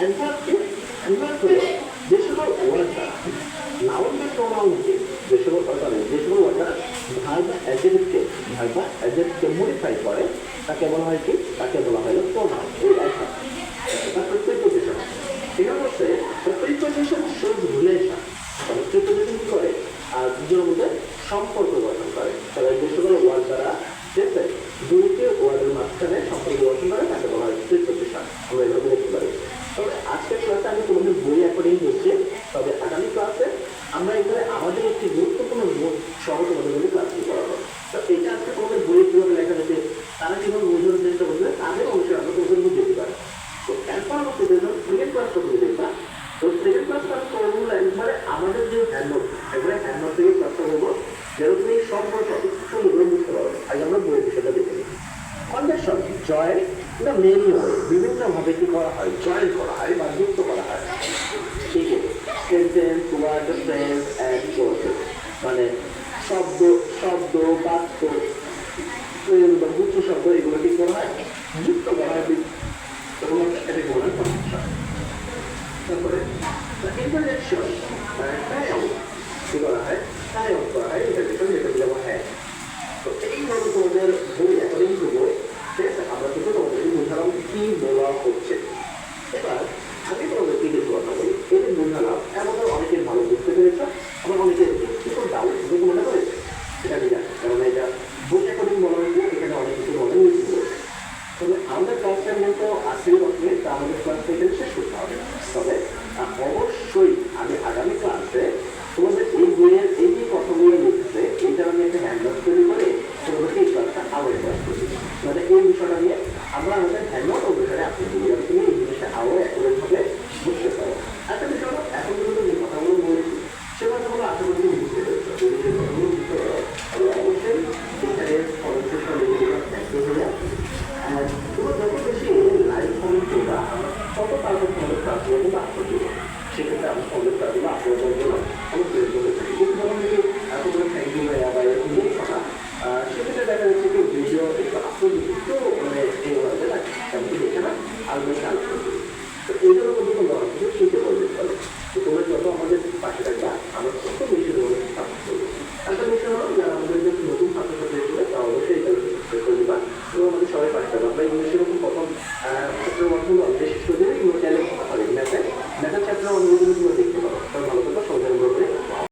অ্যাডভার্বকে adverb হলো যে সকল ওয়ার্ড দ্বারা নাউন বা প্রোনাউনকে যে সকল ওয়ার্ড দ্বারা ভার্ব বা অ্যাডজেক্টিভকে মডিফাই করে তাকে বলা হয় কি? তাকে বলা হয় প্রোনাউন। এই অ্যাডভার্ব তারপর প্রিপোজিশন। এখানে হচ্ছে প্রিপোজিশন শোজ রিলেশন। মানে প্রিপোজিশন কি করে? আর দুজনের মধ্যে সম্পর্ক গঠন করে। তবে যে সকল ওয়ার্ড দ্বারা যেতে দুইটি ওয়ার্ডের মাঝখানে সম্পর্ক গঠন করে তাকে বলা হয় প্রিপোজিশন। আমরা এভাবে দেখতে পারি। তবে আজকের ক্লাসে আমি তোমাদের বই অ্যাকর্ডিং করছি। তবে আগামী ক্লাসে আমরা এখানে আমাদের একটি গুরুত্বপূর্ণ নোট সহ তোমাদের মধ্যে ক্লাসটি করাবো। তো এটা আজকে তোমাদের বইয়ে কিভাবে লেখা যাবে, তারা কিভাবে বোঝানোর চেষ্টা করবে, তাদের অংশে আমরা তোমাদের মধ্যে যেতে পারি। তো এরপর আমরা সেকেন্ড ক্লাসটা তুমি দেখবা। তো সেকেন্ড ক্লাসটা আমি করবো একবারে আমাদের যে হ্যান্ডনোট, একবারে হ্যান্ডনোট থেকে ক্লাসটা করবো, যেন তুমি সম্পর্কে সুন্দর বুঝতে পারো। আগে আমরা বইয়ের বিষয়টা দেখে নিই। Conduction join the many way, বিভিন্ন ভাবে কি করা হয়? জয়েন করা হয় বা যুক্ত করা হয়। ঠিক আছে, sentence, word, phrase and clauses, মানে শব্দ শব্দ বাক্য বা গুচ্ছ শব্দ এগুলো কি করা হয়? যুক্ত করা হয়। তখন এটাকে বলা হয় কন্ডাকশন। তারপরে ইন্টারজেকশন মানে টাই-আপ কি করা হয়? টাই-আপ করা হয় ইন্টারজেকশন, যেটা বলা হয়। তো এইভাবে তোমাদের বই অ্যাকর্ডিং টু বই, ঠিক আছে, আমরা কিন্তু তোমাদেরকে বোঝালাম কি বলা হচ্ছে। এবার আমি তোমাদেরকে কিছু কথা বলি। এই যে বোঝালাম, আমাদের অনেকে ভালো বুঝতে পেরেছ, আমার অনেকে কিছু ডাউট বুঝতে মনে করেছে, সেটা ঠিক আছে, কারণ এটা বই অ্যাকর্ডিং বলা হয়েছে, এখানে অনেক কিছু বলা হয়েছে। তবে আমাদের ক্লাসটার মতো আজকের বছরে তা আমাদের ক্লাসটা এখানে শেষ করতে হবে। তবে